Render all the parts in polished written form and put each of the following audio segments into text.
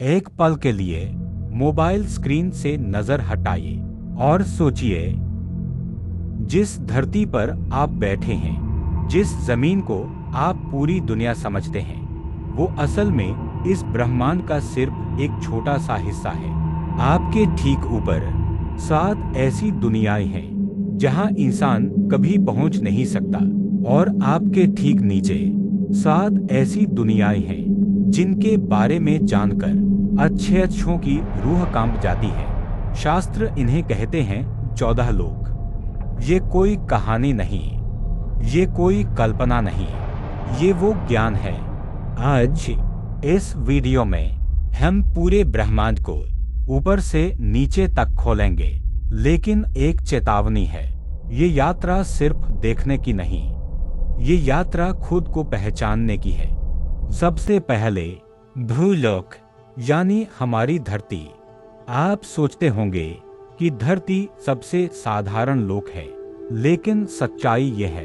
एक पल के लिए मोबाइल स्क्रीन से नजर हटाइए और सोचिए, जिस धरती पर आप बैठे हैं, जिस जमीन को आप पूरी दुनिया समझते हैं, वो असल में इस ब्रह्मांड का सिर्फ एक छोटा सा हिस्सा है। आपके ठीक ऊपर 7 ऐसी दुनियाएं हैं जहां इंसान कभी पहुंच नहीं सकता, और आपके ठीक नीचे 7 ऐसी दुनियाएं हैं जिनके बारे में जानकर अच्छों की रूह कांप जाती है। शास्त्र इन्हें कहते हैं 14 लोक। ये कोई कहानी नहीं, ये कोई कल्पना नहीं, ये वो ज्ञान है। आज इस वीडियो में हम पूरे ब्रह्मांड को ऊपर से नीचे तक खोलेंगे, लेकिन एक चेतावनी है, ये यात्रा सिर्फ देखने की नहीं, ये यात्रा खुद को पहचानने की है। सबसे पहले भूलोक यानी हमारी धरती। आप सोचते होंगे कि धरती सबसे साधारण लोक है, लेकिन सच्चाई ये है,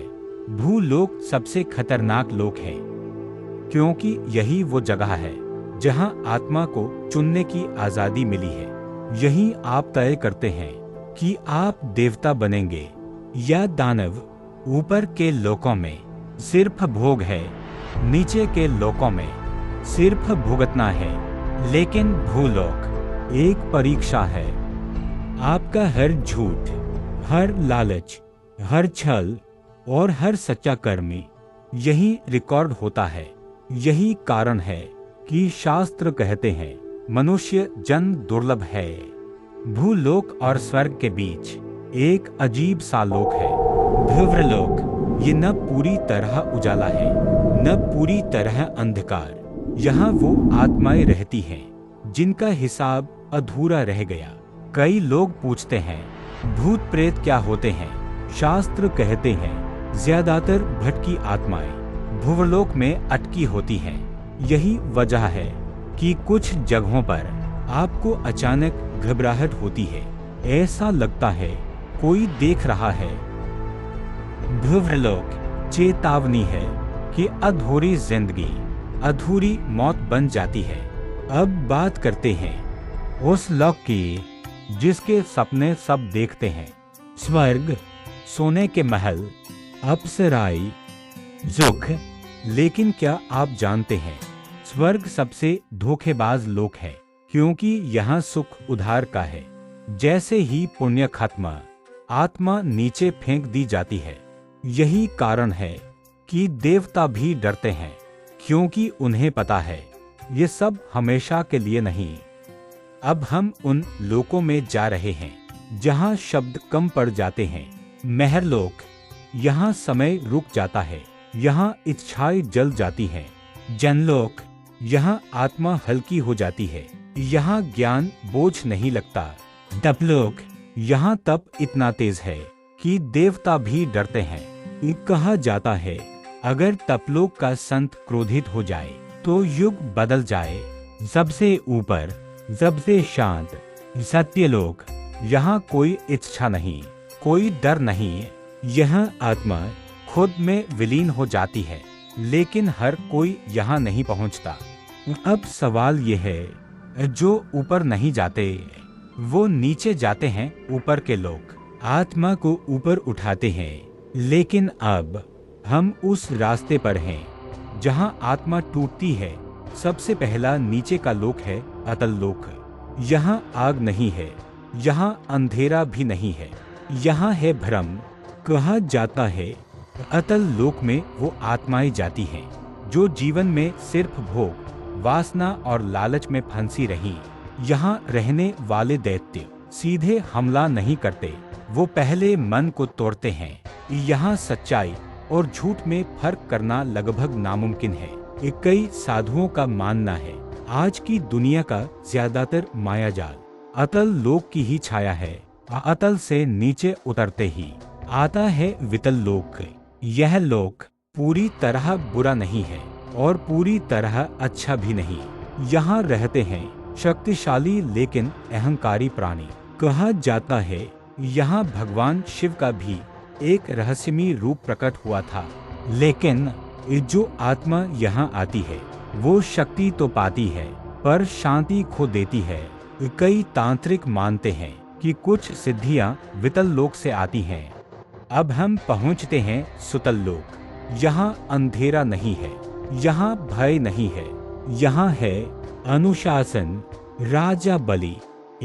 भूलोक सबसे खतरनाक लोक है, क्योंकि यही वो जगह है जहां आत्मा को चुनने की आजादी मिली है। यही आप तय करते हैं कि आप देवता बनेंगे या दानव। ऊपर के लोकों में सिर्फ भोग है, नीचे के लोकों में सिर्फ भुगतना है, लेकिन भूलोक एक परीक्षा है। आपका हर झूठ, हर लालच, हर छल और हर सच्चा कर्म यही रिकॉर्ड होता है। यही कारण है कि शास्त्र कहते हैं मनुष्य जन्म दुर्लभ है। भूलोक और स्वर्ग के बीच एक अजीब सा लोक है, ध्रुवलोक। ये न पूरी तरह उजाला है, न पूरी तरह अंधकार। यहाँ वो आत्माएं रहती हैं जिनका हिसाब अधूरा रह गया। कई लोग पूछते हैं, भूत प्रेत क्या होते हैं? शास्त्र कहते हैं ज्यादातर भटकी आत्माएं भूलोक में अटकी होती हैं। यही वजह है कि कुछ जगहों पर आपको अचानक घबराहट होती है, ऐसा लगता है कोई देख रहा है। भूलोक चेतावनी है कि अधूरी जिंदगी अधूरी मौत बन जाती है। अब बात करते हैं उस लोक की जिसके सपने सब देखते हैं। स्वर्ग, सोने के महल, अप्सराएं, सुख। लेकिन क्या आप जानते हैं, स्वर्ग सबसे धोखेबाज लोक है, क्योंकि यहाँ सुख उधार का है। जैसे ही पुण्य खत्म, आत्मा नीचे फेंक दी जाती है। यही कारण है कि देवता भी डरते हैं, क्योंकि उन्हें पता है ये सब हमेशा के लिए नहीं। अब हम उन लोकों में जा रहे हैं जहाँ शब्द कम पड़ जाते हैं। महरलोक, यहाँ समय रुक जाता है, यहाँ इच्छाएं जल जाती हैं। जनलोक, यहाँ आत्मा हल्की हो जाती है, यहाँ ज्ञान बोझ नहीं लगता। तपलोक, यहाँ तप इतना तेज है कि देवता भी डरते हैं। कहा जाता है अगर तपलोक का संत क्रोधित हो जाए तो युग बदल जाए। सबसे ऊपर, सबसे शांत सत्यलोक, यहाँ कोई इच्छा नहीं, कोई डर नहीं। यहाँ आत्मा खुद में विलीन हो जाती है, लेकिन हर कोई यहाँ नहीं पहुँचता। अब सवाल ये है, जो ऊपर नहीं जाते वो नीचे जाते हैं। ऊपर के लोग आत्मा को ऊपर उठाते हैं, लेकिन अब हम उस रास्ते पर हैं जहाँ आत्मा टूटती है। सबसे पहला नीचे का लोक है अतल लोक। यहाँ आग नहीं है, यहाँ अंधेरा भी नहीं है, यहाँ है भ्रम। कहा जाता है अतल लोक में वो आत्माएं जाती हैं जो जीवन में सिर्फ भोग, वासना और लालच में फंसी रहीं। यहाँ रहने वाले दैत्य सीधे हमला नहीं करते, वो पहले मन को तोड़ते हैं। यहाँ सच्चाई और झूठ में फर्क करना लगभग नामुमकिन है। कई साधुओं का मानना है आज की दुनिया का ज्यादातर मायाजाल अतल लोक की ही छाया है। अतल से नीचे उतरते ही आता है वितल लोक। यह लोक पूरी तरह बुरा नहीं है और पूरी तरह अच्छा भी नहीं। यहाँ रहते हैं शक्तिशाली लेकिन अहंकारी प्राणी। कहा जाता है यहाँ भगवान शिव का भी एक रहस्यमय रूप प्रकट हुआ था, लेकिन जो आत्मा यहाँ आती है वो शक्ति तो पाती है, पर शांति खो देती है। कई तांत्रिक मानते हैं कि कुछ सिद्धियां वितल लोक से आती हैं। अब हम पहुंचते हैं सुतल लोक। यहाँ अंधेरा नहीं है, यहाँ भय नहीं है, यहाँ है अनुशासन। राजा बलि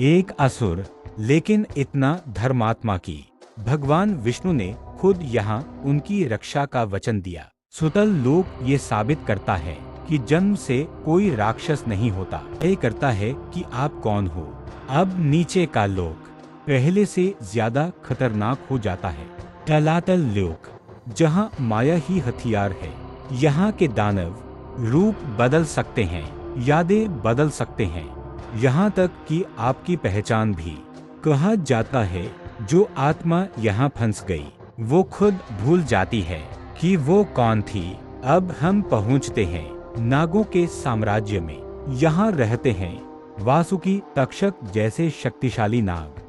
एक असुर, लेकिन इतना धर्मात्मा की भगवान विष्णु ने खुद यहाँ उनकी रक्षा का वचन दिया। सुतल लोक ये साबित करता है कि जन्म से कोई राक्षस नहीं होता, ये करता है कि आप कौन हो। अब नीचे का लोक पहले से ज्यादा खतरनाक हो जाता है। तलातल लोक, जहाँ माया ही हथियार है। यहाँ के दानव रूप बदल सकते हैं, यादें बदल सकते हैं, यहाँ तक कि आपकी पहचान भी। कहा जाता है जो आत्मा यहाँ फंस गई वो खुद भूल जाती है कि वो कौन थी। अब हम पहुँचते हैं नागों के साम्राज्य में। यहाँ रहते हैं वासुकी तक्षक जैसे शक्तिशाली नाग।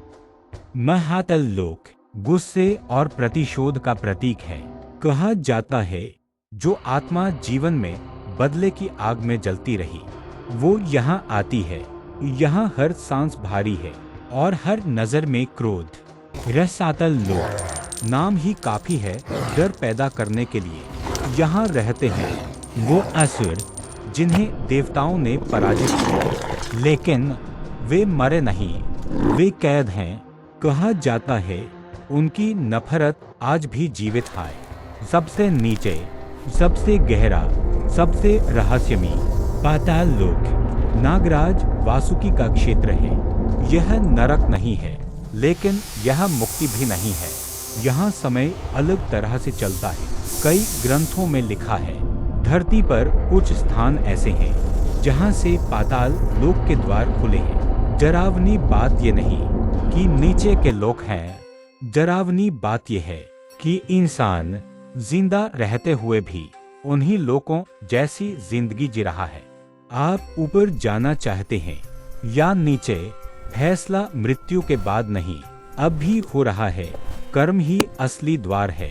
महातल लोक गुस्से और प्रतिशोध का प्रतीक है। कहा जाता है जो आत्मा जीवन में बदले की आग में जलती रही वो यहाँ आती है। यहाँ हर सांस भारी है और हर नजर में क्रोध। रसातल लोक नाम ही काफी है डर पैदा करने के लिए। यहाँ रहते हैं वो असुर जिन्हें देवताओं ने पराजित किया, लेकिन वे मरे नहीं, वे कैद हैं। कहा जाता है उनकी नफरत आज भी जीवित है। सबसे नीचे, सबसे गहरा, सबसे रहस्यमयी पाताल लोक नागराज वासुकी का क्षेत्र है। यह नरक नहीं है, लेकिन यह मुक्ति भी नहीं है। यहाँ समय अलग तरह से चलता है। कई ग्रंथों में लिखा है धरती पर कुछ स्थान ऐसे हैं जहाँ से पाताल लोक के द्वार खुले हैं। डरावनी बात ये नहीं कि नीचे के लोक हैं, डरावनी बात यह है कि इंसान जिंदा रहते हुए भी उन्हीं लोकों जैसी जिंदगी जी रहा है। आप ऊपर जाना चाहते हैं या नीचे, फैसला मृत्यु के बाद नहीं अब भी हो रहा है। कर्म ही असली द्वार है।